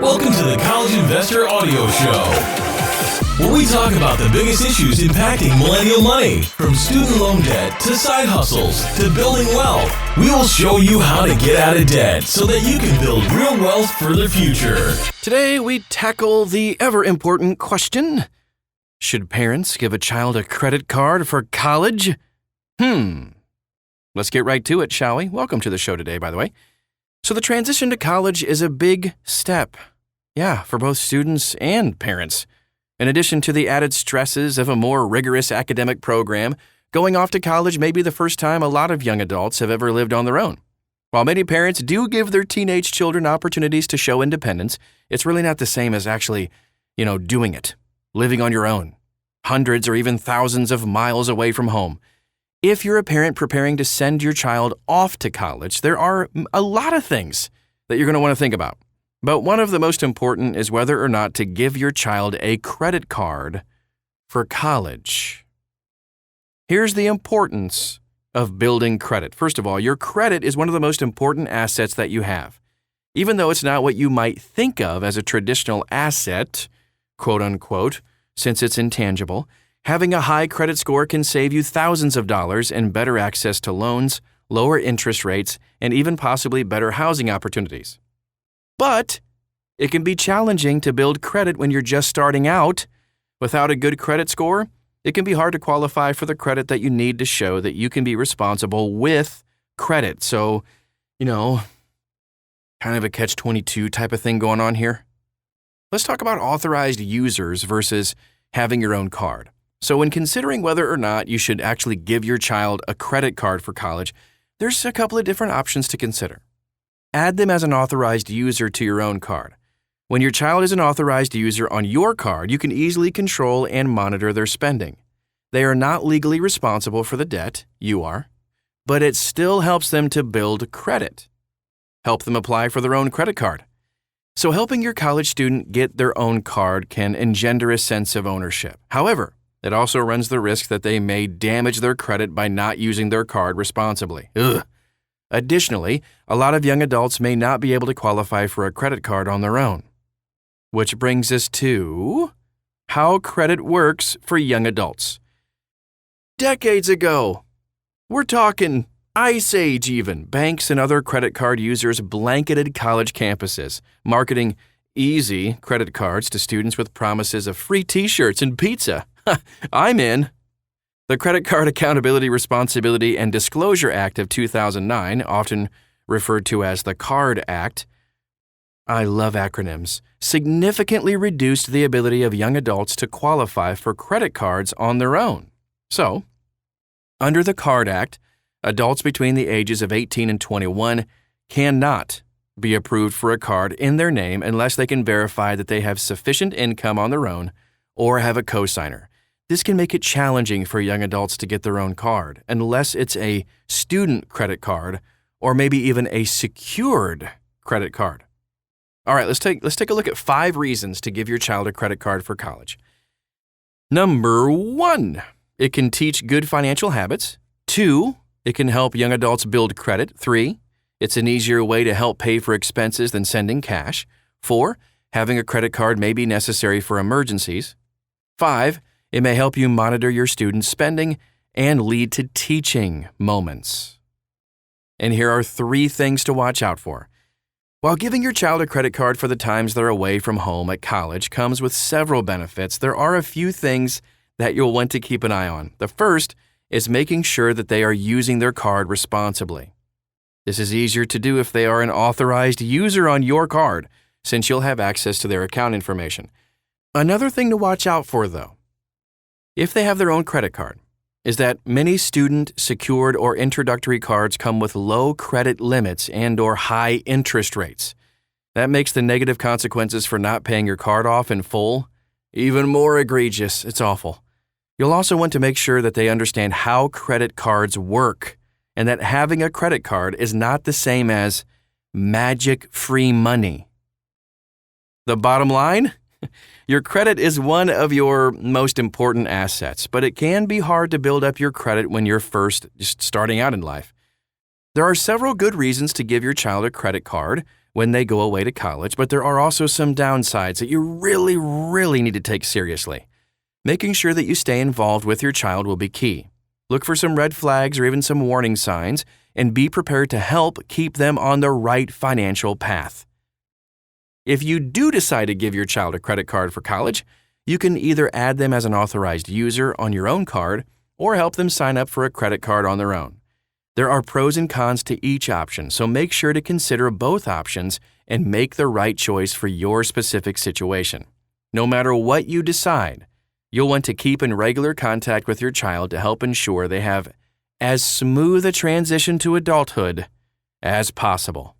Welcome to the College Investor Audio Show, where we talk about the biggest issues impacting millennial money, from student loan debt to side hustles to building wealth. We will show you how to get out of debt so that you can build real wealth for the future. Today, we tackle the ever-important question: should parents give a child a credit card for college? Let's get right to it, shall we? Welcome to the show today, by the way. So the transition to college is a big step. Yeah, for both students and parents. In addition to the added stresses of a more rigorous academic program, going off to college may be the first time a lot of young adults have ever lived on their own. While many parents do give their teenage children opportunities to show independence, it's really not the same as actually, doing it, living on your own, hundreds or even thousands of miles away from home. If you're a parent preparing to send your child off to college, there are a lot of things that you're going to want to think about. But one of the most important is whether or not to give your child a credit card for college. Here's the importance of building credit. First of all, your credit is one of the most important assets that you have. Even though it's not what you might think of as a traditional asset, quote unquote, since it's intangible, having a high credit score can save you thousands of dollars and better access to loans, lower interest rates, and even possibly better housing opportunities. But it can be challenging to build credit when you're just starting out. Without a good credit score, it can be hard to qualify for the credit that you need to show that you can be responsible with credit. So, kind of a catch-22 type of thing going on here. Let's talk about authorized users versus having your own card. So when considering whether or not you should actually give your child a credit card for college, there's a couple of different options to consider. Add them as an authorized user to your own card. When your child is an authorized user on your card, you can easily control and monitor their spending. They are not legally responsible for the debt, you are, but it still helps them to build credit. Help them apply for their own credit card. So helping your college student get their own card can engender a sense of ownership. However, it also runs the risk that they may damage their credit by not using their card responsibly. Additionally, a lot of young adults may not be able to qualify for a credit card on their own. Which brings us to how credit works for young adults. Decades ago, we're talking Ice Age even, banks and other credit card users blanketed college campuses, marketing easy credit cards to students with promises of free t-shirts and pizza. I'm in. The Credit Card Accountability, Responsibility, and Disclosure Act of 2009, often referred to as the CARD Act, I love acronyms, significantly reduced the ability of young adults to qualify for credit cards on their own. So, under the CARD Act, adults between the ages of 18 and 21 cannot be approved for a card in their name unless they can verify that they have sufficient income on their own or have a cosigner. This can make it challenging for young adults to get their own card, unless it's a student credit card or maybe even a secured credit card. All right, let's take a look at 5 reasons to give your child a credit card for college. Number 1, it can teach good financial habits. 2, it can help young adults build credit. 3, it's an easier way to help pay for expenses than sending cash. 4, having a credit card may be necessary for emergencies. 5, it may help you monitor your students' spending and lead to teaching moments. And here are 3 things to watch out for. While giving your child a credit card for the times they're away from home at college comes with several benefits, there are a few things that you'll want to keep an eye on. The first is making sure that they are using their card responsibly. This is easier to do if they are an authorized user on your card, since you'll have access to their account information. Another thing to watch out for, though, if they have their own credit card, is that many student, secured, or introductory cards come with low credit limits and/or high interest rates. That makes the negative consequences for not paying your card off in full even more egregious. It's awful. You'll also want to make sure that they understand how credit cards work and that having a credit card is not the same as magic free money. The bottom line? Your credit is one of your most important assets, but it can be hard to build up your credit when you're first just starting out in life. There are several good reasons to give your child a credit card, when they go away to college, but there are also some downsides that you really need to take seriously. Making sure that you stay involved with your child will be key. Look for some red flags or even some warning signs, and be prepared to help keep them on the right financial path. If you do decide to give your child a credit card for college, you can either add them as an authorized user on your own card or help them sign up for a credit card on their own. There are pros and cons to each option, so make sure to consider both options and make the right choice for your specific situation. No matter what you decide, you'll want to keep in regular contact with your child to help ensure they have as smooth a transition to adulthood as possible.